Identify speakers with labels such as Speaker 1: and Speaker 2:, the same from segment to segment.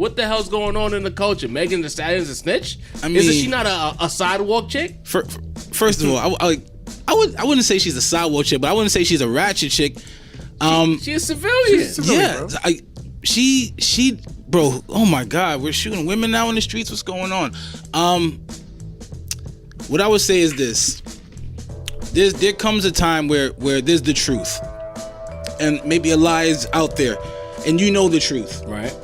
Speaker 1: What the hell's going on in the culture? Megan Thee Stallion's a snitch?
Speaker 2: I mean,
Speaker 1: isn't she not a sidewalk chick?
Speaker 2: First of all, I wouldn't say she's a sidewalk chick, but I wouldn't say she's a ratchet chick.
Speaker 1: She's a civilian.
Speaker 2: Yeah, bro. She, bro. Oh my God, we're shooting women now in the streets. What's going on? What I would say is this: there comes a time where there's the truth, and maybe a lie is out there, and you know the truth, right?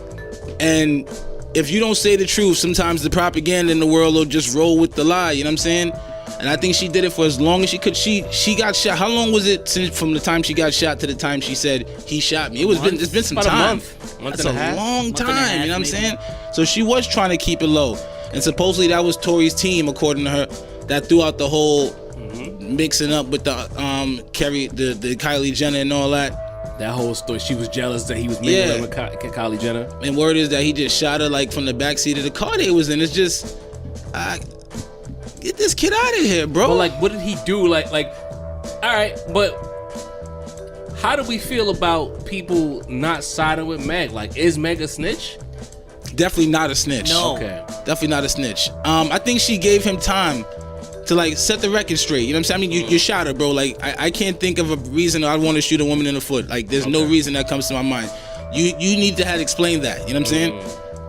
Speaker 2: And if you don't say the truth, sometimes the propaganda in the world will just roll with the lie. You know what I'm saying? And I think she did it for as long as she could. She got shot. How long was it since from the time she got shot to the time she said he shot me? It's been some time. That's a long time. You know what I'm saying? So she was trying to keep it low, and supposedly that was Tory's team, according to her, that threw out the whole mixing up with the the Kylie Jenner and all that.
Speaker 1: That whole story. She was jealous that he was mingling with Kylie Jenner.
Speaker 2: And word is that he just shot her like from the backseat of the car they was in. It's just, get this kid out of here, bro.
Speaker 1: But like, what did he do? Like, all right, but how do we feel about people not siding with Meg? Like, is Meg a snitch?
Speaker 2: Definitely not a snitch.
Speaker 1: No. Okay.
Speaker 2: Definitely not a snitch. I think she gave him time to like set the record straight. You know what I'm saying? I mean, you shot her, bro. Like, I can't think of a reason I'd want to shoot a woman in the foot. Like, there's no reason that comes to my mind. You need to have explained that. You know what I'm saying?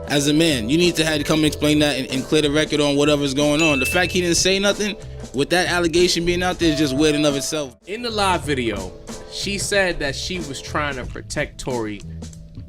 Speaker 2: As a man, you need to have to come and explain that and clear the record on whatever's going on. The fact he didn't say nothing with that allegation being out there is just weird in of itself.
Speaker 1: In the live video, she said that she was trying to protect Tory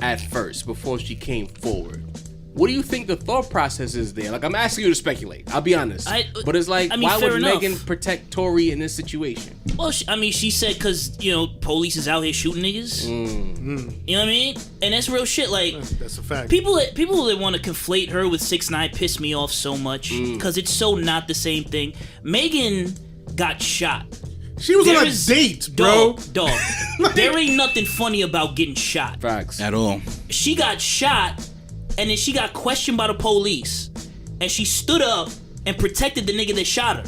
Speaker 1: at first before she came forward. What do you think the thought process is there? Like, I'm asking you to speculate. I'll be honest. But it's like, why would Megan protect Tory in this situation?
Speaker 3: Well, she said because, police is out here shooting niggas. You know what I mean? And that's real shit. Like,
Speaker 4: that's a fact.
Speaker 3: People that want to conflate her with 6ix9ine piss me off so much because it's so not the same thing. Megan got shot.
Speaker 4: She was on a date, bro.
Speaker 3: Dog. There ain't nothing funny about getting shot.
Speaker 1: Facts.
Speaker 2: At all.
Speaker 3: She got shot. And then she got questioned by the police. And she stood up and protected the nigga that shot her.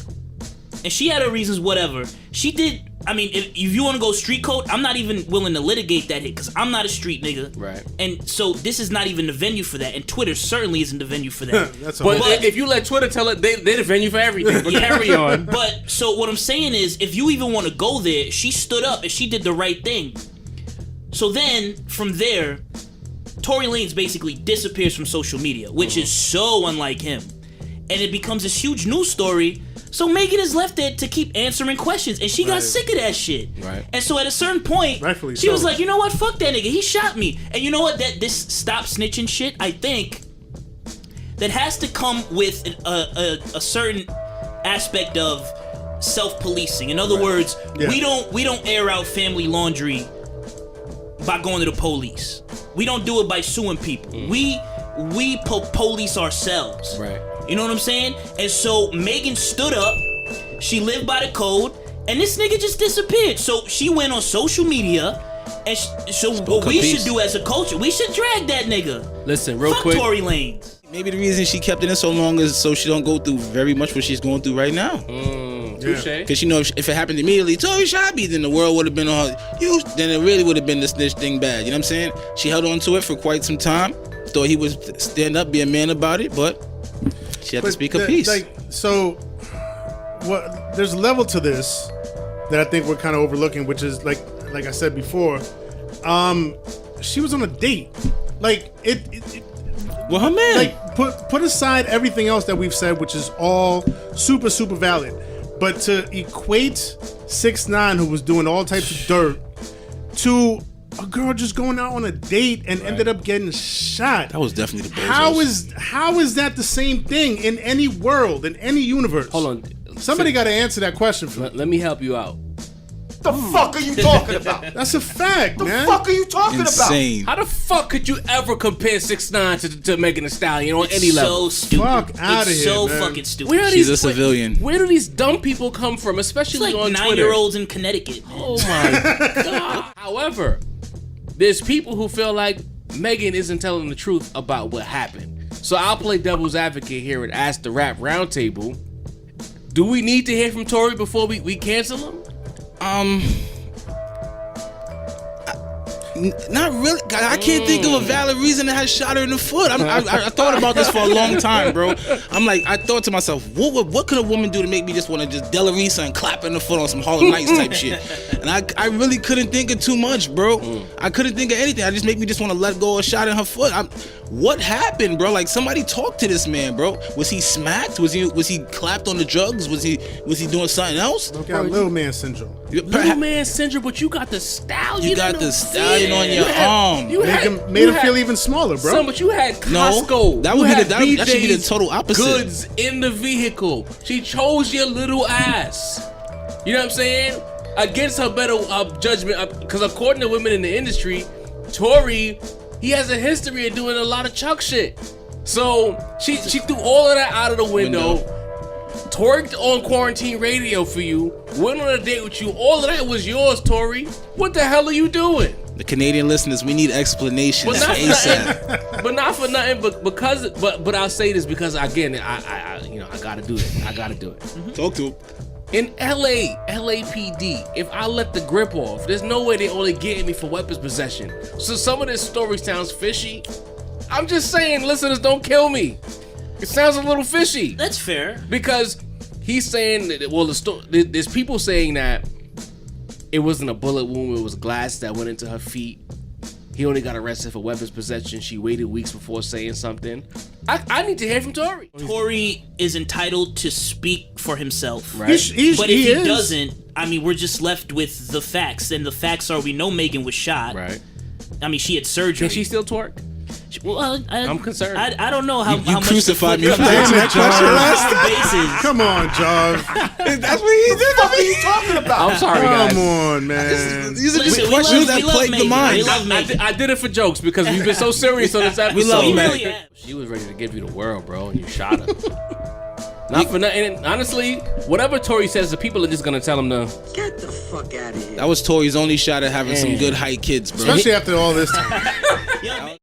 Speaker 3: And she had her reasons, whatever. She did, I mean, if you want to go street code, I'm not even willing to litigate that hit because I'm not a street nigga.
Speaker 1: Right.
Speaker 3: And so this is not even the venue for that. And Twitter certainly isn't the venue for that.
Speaker 1: but if you let Twitter tell it, they're the venue for everything. But carry on.
Speaker 3: But so what I'm saying is, if you even want to go there, she stood up and she did the right thing. So then, from there, Tory Lanez basically disappears from social media, which is so unlike him. And it becomes this huge news story. So Megan is left there to keep answering questions. And she got sick of that shit.
Speaker 1: Right.
Speaker 3: And so at a certain point, she was like, you know what? Fuck that nigga. He shot me. And you know what? This stop snitching shit, I think, that has to come with a certain aspect of self-policing. In other words, we don't air out family laundry by going to the police. We don't do it by suing people. We police ourselves.
Speaker 1: Right.
Speaker 3: You know what I'm saying? And so Megan stood up. She lived by the code, and this nigga just disappeared. So she went on social media, and so what we should do as a culture, we should drag that nigga.
Speaker 1: Listen, real
Speaker 3: Fuck
Speaker 1: quick.
Speaker 3: Tory Lanez.
Speaker 2: Maybe the reason she kept it in so long is so she don't go through very much what she's going through right now.
Speaker 1: Touche.
Speaker 2: Because if it happened immediately, Tory shot me, then the world would have been on her. Then it really would have been the snitch thing bad. You know what I'm saying? She held on to it for quite some time. Thought he would stand up, be a man about it, but she had to speak her piece.
Speaker 4: There's a level to this that I think we're kind of overlooking, which is like I said before, she was on a date.
Speaker 2: Well, her man.
Speaker 4: Like, put aside everything else that we've said, which is all super, super valid. But to equate 6ix9ine, who was doing all types of dirt, to a girl just going out on a date and ended up getting shot.
Speaker 2: That was definitely the bozos.
Speaker 4: How is that the same thing in any world, in any universe?
Speaker 1: Hold on.
Speaker 4: Somebody got to answer that question for me.
Speaker 1: Let me help you out.
Speaker 5: The fuck are you talking about?
Speaker 4: That's a fact, man.
Speaker 5: The fuck are you talking
Speaker 2: Insane.
Speaker 5: about?
Speaker 1: How the fuck could you ever compare 6ix9ine to Megan Thee Stallion on any level?
Speaker 3: So stupid.
Speaker 4: Fuck outta
Speaker 3: it's
Speaker 4: here,
Speaker 3: so
Speaker 4: man.
Speaker 3: fucking stupid.
Speaker 2: She's a civilian.
Speaker 1: Where do these dumb people come from, especially
Speaker 3: It's like
Speaker 1: on Twitter?
Speaker 3: 9-year-olds in Connecticut, man.
Speaker 1: Oh my God. However, there's people who feel like Megan isn't telling the truth about what happened. So I'll play devil's advocate here and ask the Rap Roundtable, do we need to hear from Tory before we cancel him?
Speaker 2: Not really. I can't think of a valid reason that has shot her in the foot. I thought about this for a long time, bro. I'm like, I thought to myself, what could a woman do to make me just want to just Delarisa and clap in the foot on some Harlem Nights type shit? And I really couldn't think of too much, bro. I couldn't think of anything. I just make me just want to let go of a shot in her foot. What happened, bro? Like, somebody talk to this man, bro. Was he smacked? Was he clapped on the drugs? Was he doing something else?
Speaker 4: Got little man syndrome.
Speaker 1: Little man syndrome, but you got the stallion.
Speaker 2: You got the stallion on your arm.
Speaker 4: Made him feel even smaller, bro.
Speaker 1: Son, but you had Costco.
Speaker 2: No, that should be the total opposite.
Speaker 1: Goods in the vehicle. She chose your little ass. You know what I'm saying? Against her better judgment, because according to women in the industry, Tory, he has a history of doing a lot of Chuck shit. So she threw all of that out of the window. Twerked on quarantine radio for you. Went on a date with you. All of that was yours, Tory. What the hell are you doing?
Speaker 2: The Canadian listeners, we need explanations.
Speaker 1: But not for
Speaker 2: ASAP.
Speaker 1: nothing. But not for nothing. But I'll say this because again, I gotta do it. I gotta do it.
Speaker 2: Talk to him.
Speaker 1: In LAPD, if I let the grip off, there's no way they only getting me for weapons possession. So some of this story sounds fishy. I'm just saying, listeners, don't kill me. It sounds a little fishy.
Speaker 3: That's fair.
Speaker 1: Because he's saying that, well, there's people saying that it wasn't a bullet wound, it was glass that went into her feet. He only got arrested for weapons possession. She waited weeks before saying something. I need to hear from Tory.
Speaker 3: Tory is entitled to speak for himself.
Speaker 1: Right.
Speaker 3: But if he doesn't, I mean, we're just left with the facts. And the facts are, we know Megan was shot.
Speaker 1: Right.
Speaker 3: I mean, she had surgery.
Speaker 1: Can she still twerk?
Speaker 3: Well,
Speaker 1: I'm concerned.
Speaker 3: I don't know how much
Speaker 2: crucified
Speaker 3: the
Speaker 2: me
Speaker 3: foot
Speaker 2: for asking that question
Speaker 3: bases.
Speaker 4: Come on, Jav.
Speaker 2: That's what he did.
Speaker 5: What are you talking about?
Speaker 1: I'm sorry, guys.
Speaker 4: Come on, man.
Speaker 2: These are
Speaker 3: Listen,
Speaker 2: just
Speaker 3: we
Speaker 2: questions
Speaker 3: love
Speaker 2: that plague the
Speaker 3: Megan.
Speaker 2: mind.
Speaker 3: We love Megan.
Speaker 1: I did it for jokes because we've been so serious on this episode.
Speaker 2: We love
Speaker 3: We
Speaker 2: Megan.
Speaker 3: really have.
Speaker 1: She was ready to give you the world, bro, and you shot her. Not for nothing. And honestly, whatever Tory says, the people are just gonna tell him to
Speaker 5: Get the fuck out of here.
Speaker 2: That was Tory's only shot at having some good height kids, bro.
Speaker 4: Especially after all this time.
Speaker 3: Yo,